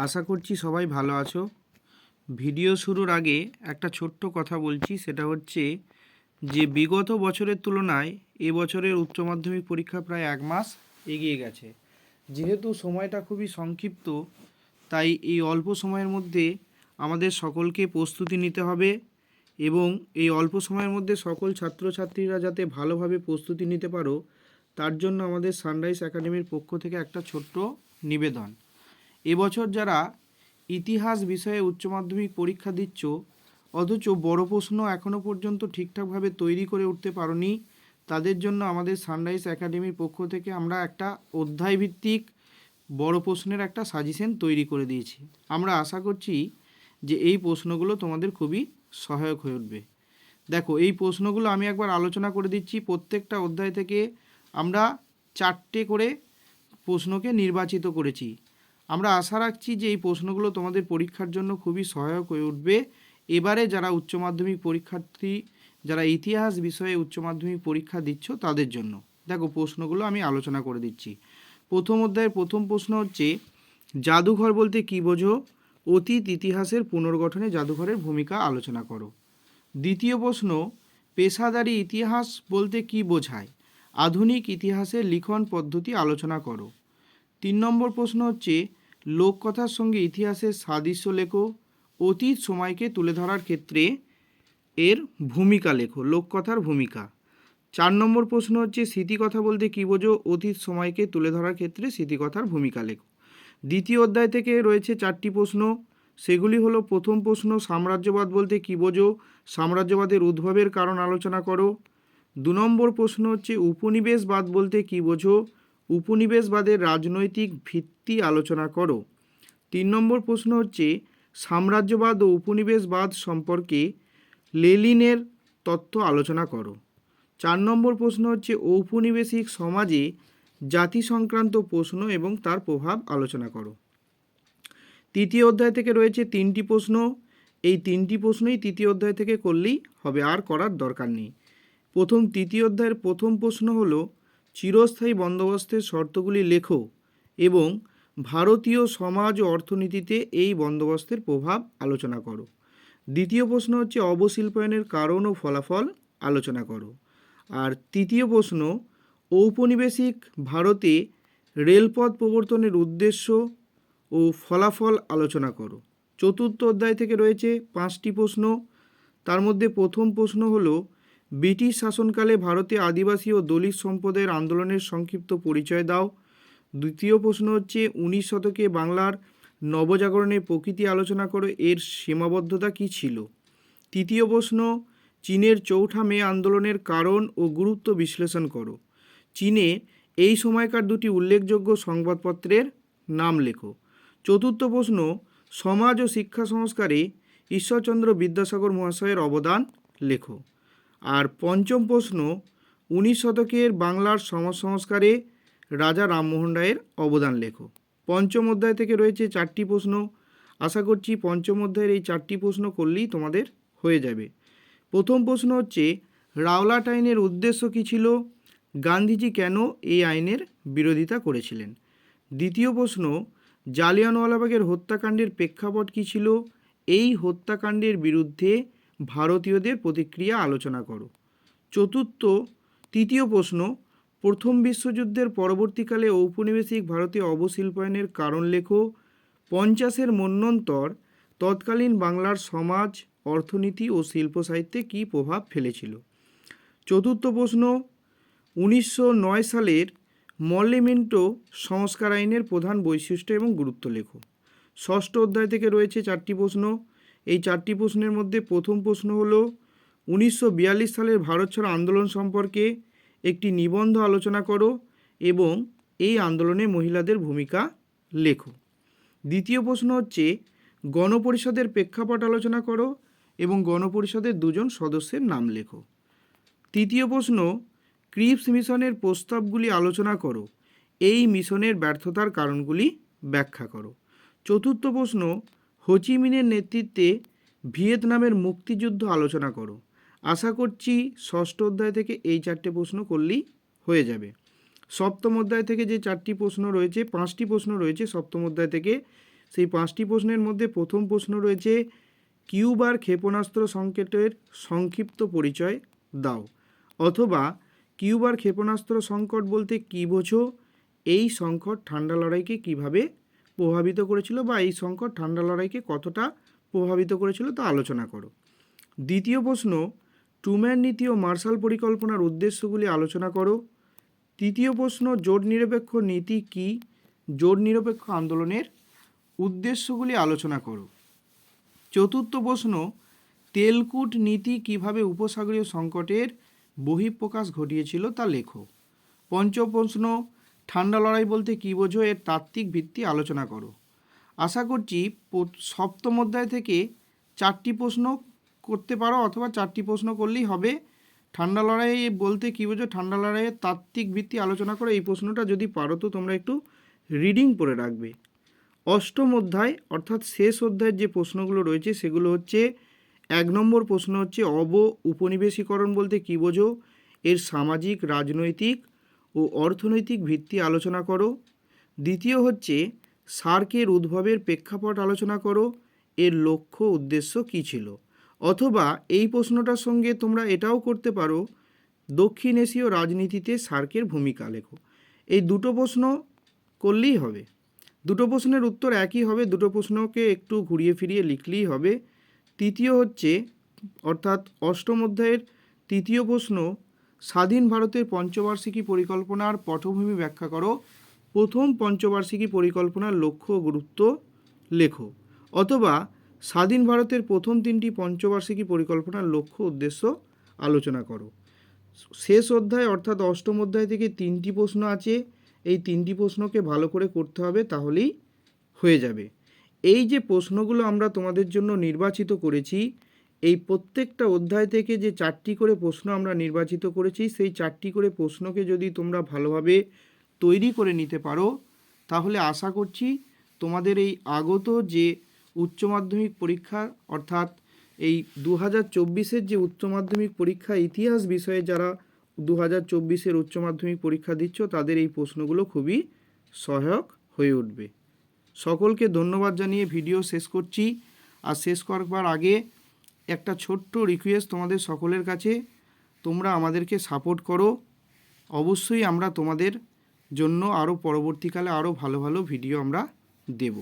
আশা করছি সবাই ভালো আছো। ভিডিও শুরুর আগে একটা ছোট্ট কথা বলছি, সেটা হচ্ছে যে বিগত বছরের তুলনায় এবছরের উচ্চ মাধ্যমিক পরীক্ষা প্রায় 1 মাস এগিয়ে গেছে। যেহেতু সময়টা খুবই সংক্ষিপ্ত, তাই এই অল্প সময়ের মধ্যে আমাদের সকলকে প্রস্তুতি নিতে হবে এবং এই অল্প সময়ের মধ্যে সকল ছাত্রছাত্রীরা যাতে ভালোভাবে প্রস্তুতি নিতে পারো, তার জন্য আমাদের সানরাইজ একাডেমির পক্ষ থেকে একটা ছোট্ট নিবেদন। এবছর যারা ইতিহাস বিষয়ে উচ্চ মাধ্যমিক পরীক্ষা দিচ্ছ অথচ বড় প্রশ্ন এখনও পর্যন্ত ঠিকঠাকভাবে তৈরি করে উঠতে পারোনি, তাদের জন্য আমাদের সানরাইজ একাডেমির পক্ষ থেকে আমরা একটা অধ্যায়ভিত্তিক বড় প্রশ্নের একটা সাজেশন তৈরি করে দিয়েছি। আমরা আশা করছি যে এই প্রশ্নগুলো তোমাদের খুবই সহায়ক হয়ে উঠবে। দেখো, এই প্রশ্নগুলো আমি একবার আলোচনা করে দিচ্ছি। প্রত্যেকটা অধ্যায় থেকে আমরা 4টে করে প্রশ্নকে নির্বাচিত করেছি। আমরা আশা রাখছি যে এই প্রশ্নগুলো তোমাদের পরীক্ষার জন্য খুবই সহায়ক হয়ে উঠবে। এবারে যারা উচ্চ মাধ্যমিক পরীক্ষার্থী, যারা ইতিহাস বিষয়ে উচ্চ মাধ্যমিক পরীক্ষা দিচ্ছ তাদের জন্য দেখো, প্রশ্নগুলো আমি আলোচনা করে দিচ্ছি। প্রথম অধ্যায়ের প্রথম প্রশ্ন হচ্ছে, জাদুঘর বলতে কী বোঝো? অতীত ইতিহাসের পুনর্গঠনে জাদুঘরের ভূমিকা আলোচনা করো। দ্বিতীয় প্রশ্ন, পেশাদারি ইতিহাস বলতে কী বোঝায়? আধুনিক ইতিহাসের লিখন পদ্ধতি আলোচনা করো। 3 নম্বর প্রশ্ন হচ্ছে, লোককথার সঙ্গে ইতিহাসের সাদৃশ্য লেখো। অতীত সময়কে তুলে ধরার ক্ষেত্রে এর ভূমিকা লেখো, লোককথার ভূমিকা। 4 নম্বর প্রশ্ন হচ্ছে, স্মৃতিকথা বলতে কী বোঝো? অতীত সময়কে তুলে ধরার ক্ষেত্রে স্মৃতিকথার ভূমিকা লেখো। দ্বিতীয় অধ্যায় থেকে রয়েছে 4টি প্রশ্ন, সেগুলি হলো: প্রথম প্রশ্ন, সাম্রাজ্যবাদ বলতে কী বোঝো? সাম্রাজ্যবাদের উদ্ভবের কারণ আলোচনা করো। 2 নম্বর প্রশ্ন হচ্ছে, উপনিবেশবাদ বলতে কী বোঝো? উপনিবেশবাদের রাজনৈতিক ভিত্তি আলোচনা করো। 3 নম্বর প্রশ্ন হচ্ছে, সাম্রাজ্যবাদ ও উপনিবেশবাদ সম্পর্কে লেনিনের তত্ত্ব আলোচনা করো। 4 নম্বর প্রশ্ন হচ্ছে, ঔপনিবেশিক সমাজে জাতি সংক্রান্ত প্রশ্ন এবং তার প্রভাব আলোচনা করো। তৃতীয় অধ্যায় থেকে রয়েছে 3টি প্রশ্ন। এই 3টি প্রশ্নই তৃতীয় অধ্যায় থেকে করলেই হবে, আর করার দরকার নেই। তৃতীয় অধ্যায়ের প্রথম প্রশ্ন হলো, চিরস্থায়ী বন্দোবস্তের শর্তগুলি লেখো এবং ভারতীয় সমাজ ও অর্থনীতিতে এই বন্দোবস্তের প্রভাব আলোচনা করো। দ্বিতীয় প্রশ্ন হচ্ছে, অবশিল্পায়নের কারণ ও ফলাফল আলোচনা করো। আর তৃতীয় প্রশ্ন, ঔপনিবেশিক ভারতে রেলপথ প্রবর্তনের উদ্দেশ্য ও ফলাফল আলোচনা করো। চতুর্থ অধ্যায় থেকে রয়েছে 5টি প্রশ্ন। তার মধ্যে প্রথম প্রশ্ন হলো, ব্রিটিশ শাসনকালে ভারতে আদিবাসী ও দলিত সম্প্রদায়ের আন্দোলনের সংক্ষিপ্ত পরিচয় দাও। দ্বিতীয় প্রশ্ন হচ্ছে, 19 শতকে বাংলার নবজাগরণের প্রকৃতি আলোচনা করো, এর সীমাবদ্ধতা কী ছিল। তৃতীয় প্রশ্ন, চীনের চৌঠা মে আন্দোলনের কারণ ও গুরুত্ব বিশ্লেষণ করো। চীনে এই সময়কার 2টি উল্লেখযোগ্য সংবাদপত্রের নাম লেখো। চতুর্থ প্রশ্ন, সমাজ ও শিক্ষা সংস্কারে ঈশ্বরচন্দ্র বিদ্যাসাগর মহাশয়ের অবদান লেখো। আর পঞ্চম প্রশ্ন, 19 শতকের বাংলার সমাজ সংস্কারে রাজা রামমোহন রায়ের অবদান লেখো। পঞ্চম অধ্যায় থেকে রয়েছে 4টি প্রশ্ন। আশা করছি পঞ্চম অধ্যায়ের এই 4টি প্রশ্ন করলেই তোমাদের হয়ে যাবে। প্রথম প্রশ্ন হচ্ছে, রাওলাট আইনের উদ্দেশ্য কী ছিল? গান্ধীজি কেন এই আইনের বিরোধিতা করেছিলেন? দ্বিতীয় প্রশ্ন, জালিয়ানওয়ালাবাগের হত্যাকাণ্ডের প্রেক্ষাপট কী ছিল? এই হত্যাকাণ্ডের বিরুদ্ধে ভারতীয়দের প্রতিক্রিয়া আলোচনা করো। তৃতীয় প্রশ্ন, প্রথম বিশ্বযুদ্ধের পরবর্তীকালে ঔপনিবেশিক ভারতে অবশিল্পায়নের কারণ লেখো। 50-এর মন্বন্তর তৎকালীন বাংলার সমাজ, অর্থনীতি ও শিল্প সাহিত্যে কী প্রভাব ফেলেছিল। চতুর্থ প্রশ্ন, 1909 সালের মর্লিমেন্টো সংস্কার আইনের প্রধান বৈশিষ্ট্য এবং গুরুত্ব লেখো। ষষ্ঠ অধ্যায় থেকে রয়েছে 4টি প্রশ্ন। এই 4টি প্রশ্নের মধ্যে প্রথম প্রশ্ন হলো, 1942 সালের ভারত ছাড়ো আন্দোলন সম্পর্কে একটি নিবন্ধ আলোচনা করো এবং এই আন্দোলনে মহিলাদের ভূমিকা লেখো। দ্বিতীয় প্রশ্ন হচ্ছে, গণপরিষদের প্রেক্ষাপট আলোচনা করো এবং গণপরিষদের 2জন সদস্যের নাম লেখো। তৃতীয় প্রশ্ন, ক্রিপস মিশনের প্রস্তাবগুলি আলোচনা করো, এই মিশনের ব্যর্থতার কারণগুলি ব্যাখ্যা করো। চতুর্থ প্রশ্ন, হোচিমিনের নেতৃত্বে ভিয়েতনামের মুক্তিযুদ্ধ আলোচনা করো। আশা করছি ষষ্ঠ অধ্যায় থেকে এই 4টে প্রশ্ন করলেই হয়ে যাবে। সপ্তম অধ্যায় থেকে যে 4টি প্রশ্ন রয়েছে, 5টি প্রশ্ন রয়েছে সপ্তম অধ্যায় থেকে, সেই 5টি প্রশ্নের মধ্যে প্রথম প্রশ্ন রয়েছে কিউবার ক্ষেপণাস্ত্র সংকটের সংক্ষিপ্ত পরিচয় দাও, অথবা কিউবার ক্ষেপণাস্ত্র সংকট বলতে কী বোঝো, এই সংকট ঠান্ডা লড়াইকে কিভাবে প্রভাবিত করেছিল বা এই সংকট ঠান্ডা লড়াইকে কতটা প্রভাবিত করেছিল তা আলোচনা করো। দ্বিতীয় প্রশ্ন ট্রুম্যান নীতি ও মার্শাল পরিকল্পনার উদ্দেশ্যগুলি আলোচনা করো। তৃতীয় প্রশ্ন জোট নিরপেক্ষ নীতি কী, জোট নিরপেক্ষ আন্দোলনের উদ্দেশ্যগুলি আলোচনা করো। চতুর্থ প্রশ্ন তেলকুট নীতি কিভাবে উপসাগরীয় সংকটের বহিঃপ্রকাশ ঘটিয়েছিল তা লেখো। পঞ্চম প্রশ্ন ঠান্ডা লড়াই বলতে কী বোঝো, এর তাত্ত্বিক ভিত্তি আলোচনা করো। আশা করছি সপ্তম অধ্যায় থেকে 4টি প্রশ্ন করতে পারো, অথবা 4টি প্রশ্ন করলেই হবে। ঠান্ডা লড়াই বলতে কী বোঝো, ঠান্ডা লড়াইয়ের তাত্ত্বিক ভিত্তি আলোচনা করো, এই প্রশ্নটা যদি পারো তো তোমরা একটু রিডিং করে রাখবে। অষ্টম অধ্যায় অর্থাৎ শেষ অধ্যায়ের যে প্রশ্নগুলো রয়েছে সেগুলো হচ্ছে 1 নম্বর প্রশ্ন হচ্ছে উপনিবেশীকরণ বলতে কী বোঝো, এর সামাজিক, রাজনৈতিক ও অর্থনৈতিক ভিত্তি আলোচনা করো। দ্বিতীয় হচ্ছে সার্কের উদ্ভবের প্রেক্ষাপট আলোচনা করো, এর লক্ষ্য উদ্দেশ্য কী ছিল। অথবা এই প্রশ্নটার সঙ্গে তোমরা এটাও করতে পারো দক্ষিণ এশীয় রাজনীতিতে সার্কের ভূমিকা লেখো। এই দুটো প্রশ্ন করলেই হবে। দুটো প্রশ্নের উত্তর একই হবে, দুটো প্রশ্নকে একটু ঘুরিয়ে ফিরিয়ে লিখলেই হবে। তৃতীয় হচ্ছে অর্থাৎ অষ্টম অধ্যায়ের তৃতীয় প্রশ্ন স্বাধীন ভারতের পঞ্চবার্ষিকী পরিকল্পনার পটভূমি ব্যাখ্যা করো, প্রথম পঞ্চবার্ষিকী পরিকল্পনার লক্ষ্য ও গুরুত্ব লেখো। অথবা স্বাধীন ভারতের প্রথম 3টি পঞ্চবার্ষিকী পরিকল্পনার লক্ষ্য উদ্দেশ্য আলোচনা করো। শেষ অধ্যায় অর্থাৎ অষ্টম অধ্যায় থেকে 3টি প্রশ্ন আছে, এই 3টি প্রশ্নকে ভালো করে করতে হবে, তাহলেই হয়ে যাবে। এই যে প্রশ্নগুলো আমরা তোমাদের জন্য নির্বাচিত করেছি, এই প্রত্যেকটা অধ্যায় থেকে যে 4টি করে প্রশ্ন আমরা নির্বাচিত করেছি, সেই 4টি করে প্রশ্নকে যদি তোমরা ভালোভাবে তৈরি করে নিতে পারো, তাহলে আশা করছি তোমাদের এই আগত যে উচ্চ মাধ্যমিক পরীক্ষা অর্থাৎ এই 2024-এর যে উচ্চ মাধ্যমিক পরীক্ষা ইতিহাস বিষয়ে যারা 2024-এর উচ্চ মাধ্যমিক পরীক্ষা দিচ্ছ, তাদের এই প্রশ্নগুলো খুবই সহায়ক হয়ে উঠবে। সকলকে ধন্যবাদ জানিয়ে ভিডিও শেষ করছি। আর শেষ করবার আগে একটা ছোট্ট রিকোয়েস্ট তোমাদের সকলের কাছে, তোমরা আমাদেরকে সাপোর্ট করো, অবশ্যই আমরা তোমাদের জন্য আরও পরবর্তীকালে আরও ভালো ভালো ভিডিও আমরা দেব।